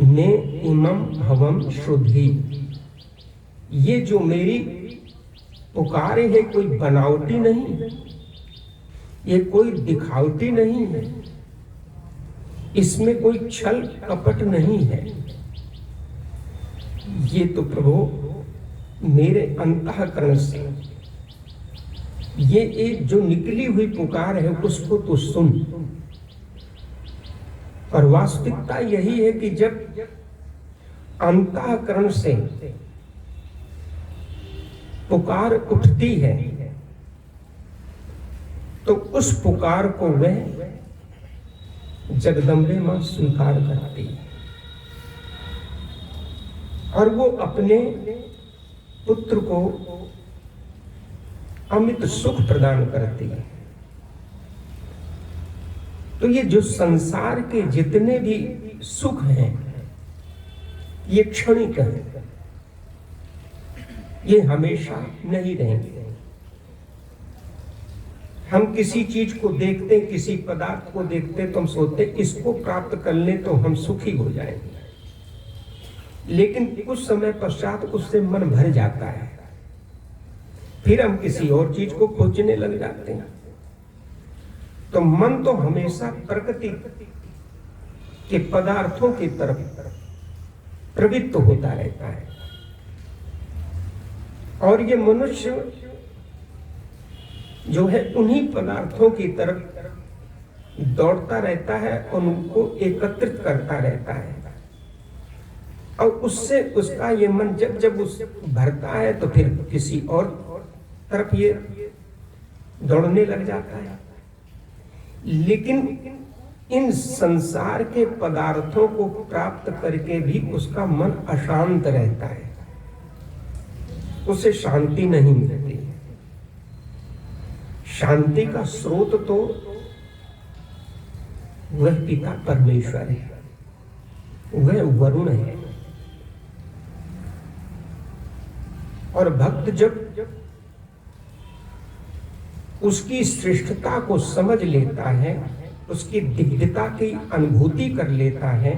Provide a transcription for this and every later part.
ने इमम भवम श्रुधि, ये जो मेरी पुकारे है कोई बनावटी नहीं, ये कोई दिखावटी नहीं है, इसमें कोई छल कपट नहीं है। ये तो प्रभु मेरे अंतःकरण से ये एक जो निकली हुई पुकार है उसको तो सुन। और वास्तविकता यही है कि जब अंतःकरण से पुकार उठती है तो उस पुकार को वह जगदम्बे मां स्वीकार करती है और वो अपने पुत्र को अमित सुख प्रदान करती है। तो ये जो संसार के जितने भी सुख हैं ये क्षणिक हैं, ये हमेशा नहीं रहेंगे। हम किसी चीज को देखते, किसी पदार्थ को देखते तो हम सोचते इसको प्राप्त कर लें तो हम सुखी हो जाएंगे, लेकिन कुछ समय पश्चात उससे मन भर जाता है, फिर हम किसी और चीज को खोजने लग जाते हैं। तो मन तो हमेशा प्रकृति के पदार्थों की तरफ प्रवृत्त होता रहता है और ये मनुष्य जो है उन्हीं पदार्थों की तरफ दौड़ता रहता है और उनको एकत्रित करता रहता है और उससे उसका ये मन जब जब उस भरता है तो फिर किसी और तरफ ये दौड़ने लग जाता है। लेकिन इन संसार के पदार्थों को प्राप्त करके भी उसका मन अशांत रहता है, उसे शांति नहीं मिलती। शांति का स्रोत तो वह पिता परमेश्वर है, वह वरुण है। और भक्त जब उसकी श्रेष्ठता को समझ लेता है, उसकी दिव्यता की अनुभूति कर लेता है,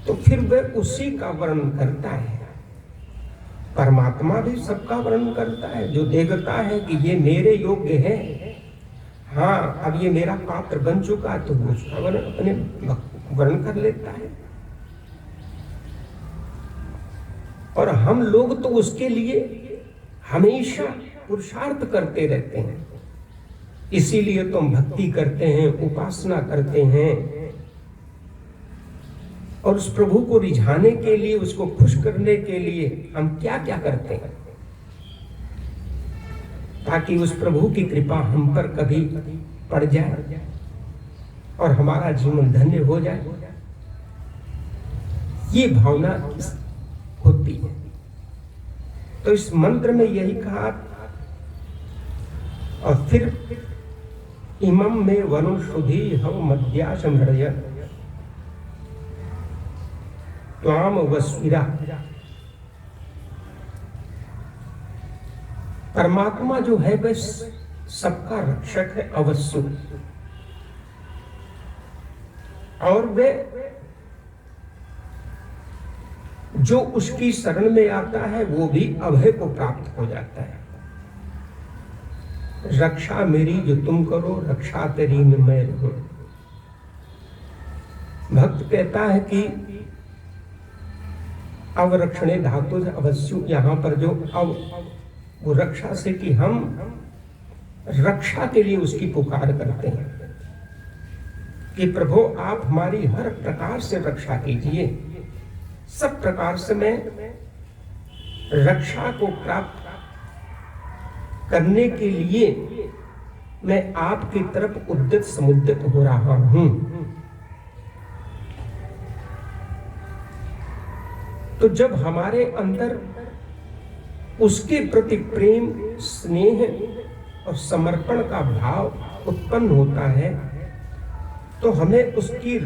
तो फिर वह उसी का वर्णन करता है। परमात्मा भी सबका वर्णन करता है, जो देखता है कि ये मेरे योग्य है, हाँ अब ये मेरा पात्र बन चुका है, तो वो उसका वर्णन अपने वर्णन कर लेता है। और हम लोग तो उसके लिए हमेशा पुरुषार्थ करते रहते हैं, इसीलिए तो हम भक्ति करते हैं, उपासना करते हैं और उस प्रभु को रिझाने के लिए, उसको खुश करने के लिए हम क्या क्या करते हैं, ताकि उस प्रभु की कृपा हम पर कभी पड़ जाए और हमारा जीवन धन्य हो जाए। ये भावना होती है। तो इस मंत्र में यही कहा। और फिर इमम में वरुण शुद्धि हव मध्याशम हृदय त्वाम वस्विरा। परमात्मा जो है वह सबका रक्षक है अवश्य, और वह जो उसकी शरण में आता है वो भी अभय को प्राप्त हो जाता है। रक्षा मेरी जो तुम करो, रक्षा तेरी में मैं रहूं। भक्त कहता है कि अवरक्षणे धातु अवश्य, यहाँ पर जो वो रक्षा से कि हम रक्षा के लिए उसकी पुकार करते हैं कि प्रभु आप हमारी हर प्रकार से रक्षा कीजिए, सब प्रकार से मैं रक्षा को प्राप्त करने के लिए मैं आपकी तरफ उद्यत समुद्यत हो रहा हूं। तो जब हमारे अंदर उसके प्रति प्रेम, स्नेह और समर्पण का भाव उत्पन्न होता है तो हमें उसकी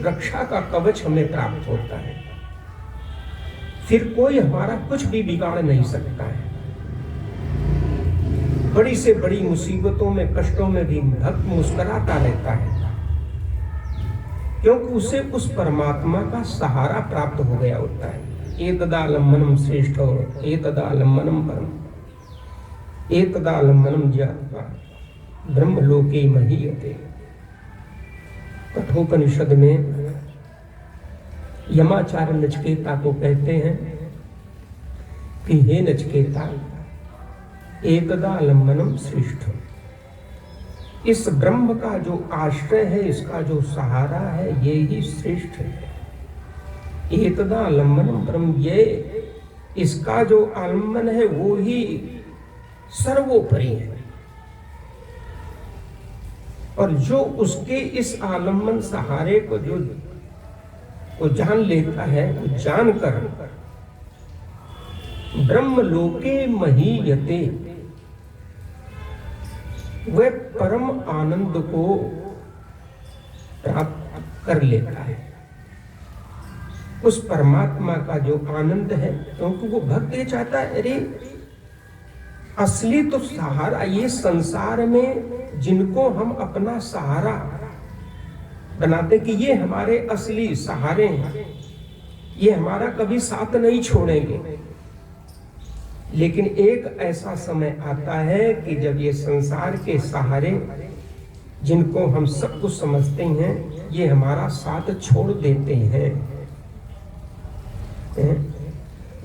रक्षा का कवच हमें प्राप्त होता है। फिर कोई हमारा कुछ भी बिगाड़ नहीं सकता है। बड़ी से बड़ी मुसीबतों में, कष्टों में भी भक्त मुस्कुराता रहता है क्योंकि उसे उस परमात्मा का सहारा प्राप्त हो गया होता है। एतदालम्बनम श्रेष्ठ एतदालम्बनम परम एतदालम्बनम ज्ञात्वा ब्रह्मलोके महीयते। कठोपनिषद में यमाचार्य नचिकेता को कहते हैं कि हे नचिकेता, एकदालम्बनम श्रेष्ठ, इस ब्रह्म का जो आश्रय है, इसका जो सहारा है, ये ही श्रेष्ठ है। एकदालम्बनम ब्रह्म, ये इसका जो आलम्बन है वो ही सर्वोपरि है। और जो उसके इस आलम्बन सहारे को जान लेता है, जानकर ब्रह्मलोके महीयते, वह परम आनंद को प्राप्त कर लेता है। उस परमात्मा का जो आनंद है, क्योंकि वो भक्त ये चाहता है, अरे असली तो सहारा, ये संसार में जिनको हम अपना सहारा बनाते कि ये हमारे असली सहारे हैं, ये हमारा कभी साथ नहीं छोड़ेंगे। लेकिन एक ऐसा समय आता है कि जब ये संसार के सहारे, जिनको हम सब कुछ समझते हैं, ये हमारा साथ छोड़ देते हैं।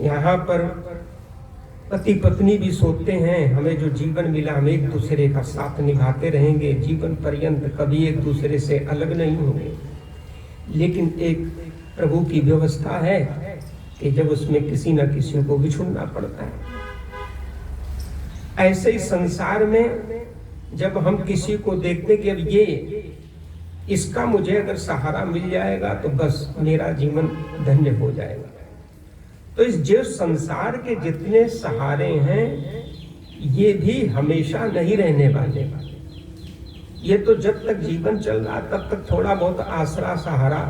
यहाँ पर पति पत्नी भी सोचते हैं, हमें जो जीवन मिला हम एक दूसरे का साथ निभाते रहेंगे जीवन पर्यंत, कभी एक दूसरे से अलग नहीं होंगे। लेकिन एक प्रभु की व्यवस्था है कि जब उसमें किसी न किसी को बिछुड़ना पड़ता है। ऐसे ही संसार में जब हम किसी को देखते कि अब ये, इसका मुझे अगर सहारा मिल जाएगा तो बस मेरा जीवन धन्य हो जाएगा। तो इस जो संसार के जितने सहारे हैं, ये भी हमेशा नहीं रहने वाले। ये तो जब तक जीवन चल रहा तब तक थोड़ा बहुत आसरा सहारा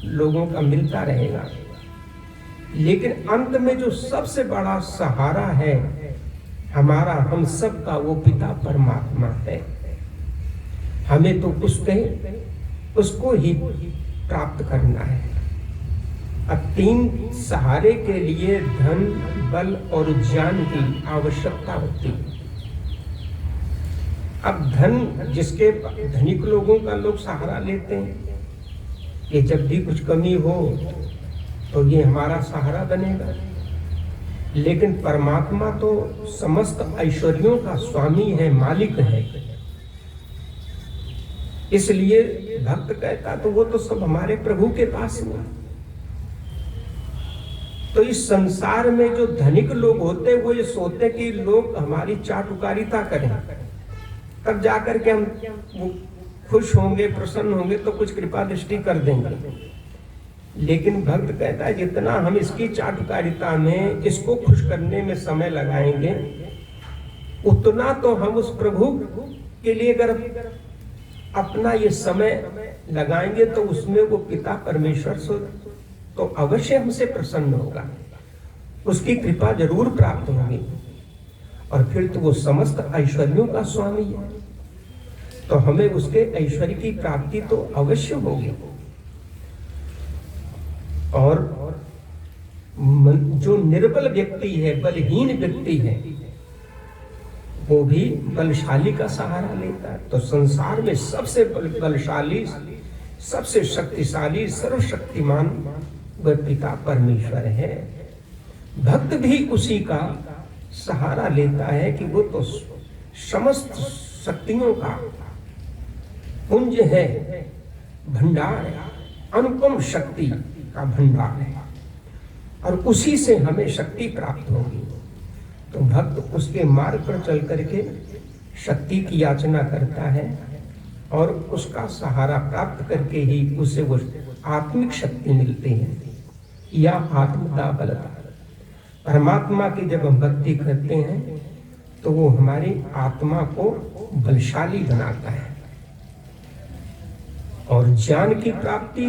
लोगों का मिलता रहेगा। लेकिन अंत में जो सबसे बड़ा सहारा है हमारा, हम सब का, वो पिता परमात्मा है। हमें तो उसको ही प्राप्त करना है। अब तीन सहारे के लिए धन, बल और ज्ञान की आवश्यकता होती है। अब धन, जिसके धनिक लोगों का लोग सहारा लेते हैं कि जब भी कुछ कमी हो तो ये हमारा सहारा बनेगा। लेकिन परमात्मा तो समस्त ऐश्वर्यों का स्वामी है, मालिक है। इसलिए भक्त कहता तो वो तो सब हमारे प्रभु के पास में। तो इस संसार में जो धनिक लोग होते वो ये सोचते कि लोग हमारी चाटुकारिता करें, तब जाकर के हम खुश होंगे, प्रसन्न होंगे, तो कुछ कृपा दृष्टि कर देंगे। लेकिन भक्त कहता है जितना हम इसकी चाटुकारिता में, इसको खुश करने में समय लगाएंगे, उतना तो हम उस प्रभु के लिए अगर अपना ये समय लगाएंगे तो उसमें वो पिता परमेश्वर से तो अवश्य हमसे प्रसन्न होगा, उसकी कृपा जरूर प्राप्त होगी। और फिर तो वो समस्त ऐश्वर्यों का स्वामी है, तो हमें उसके ऐश्वर्य की प्राप्ति तो अवश्य होगी। और जो निर्बल व्यक्ति है, बलहीन व्यक्ति है, वो भी बलशाली का सहारा लेता है। तो संसार में सबसे बलशाली, सबसे शक्तिशाली, सर्वशक्तिमान वह पिता परमेश्वर है। भक्त भी उसी का सहारा लेता है कि वो तो समस्त शक्तियों का पुंज है, भंडार है, अनुपम शक्ति का भंडार है, और उसी से हमें शक्ति प्राप्त होगी। तो भक्त उसके मार्ग पर चल करके शक्ति की याचना करता है और उसका सहारा प्राप्त करके ही उसे वो आत्मिक शक्ति मिलती है, या आत्मदा बलता। परमात्मा की जब हम भक्ति करते हैं तो वो हमारी आत्मा को बलशाली बनाता है। और ज्ञान की प्राप्ति,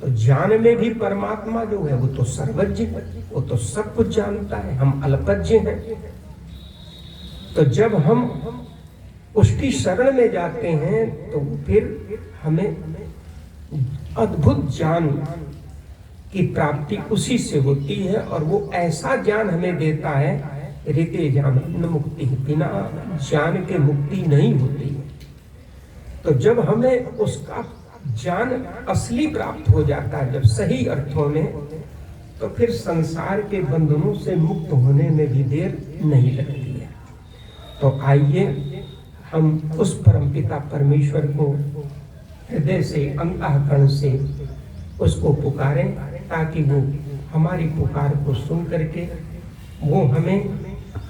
तो ज्ञान में भी परमात्मा जो है वो तो सर्वज्ञ है, वो तो सब कुछ जानता है, हम अल्पज्ञ हैं। तो जब हम उसकी शरण में जाते हैं तो फिर हमें अद्भुत ज्ञान की प्राप्ति उसी से होती है, और वो ऐसा ज्ञान हमें देता है, ऋते ज्ञान न मुक्ति, बिना ज्ञान के मुक्ति नहीं होती। तो जब हमें उसका ज्ञान असली प्राप्त हो जाता है, जब सही अर्थों में, तो फिर संसार के बंधनों से मुक्त होने में भी देर नहीं लगती है। तो आइए हम उस परमपिता परमेश्वर को हृदय से, अंतःकरण से उसको पुकारें, ताकि वो हमारी पुकार को सुन करके वो हमें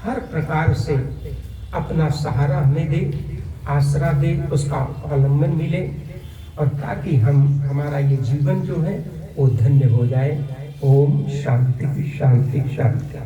हर प्रकार से अपना सहारा हमें दे, आसरा दे, उसका अवलंबन मिले, और ताकि हमारा ये जीवन जो है वो धन्य हो जाए। ओम शांति शांति शांति।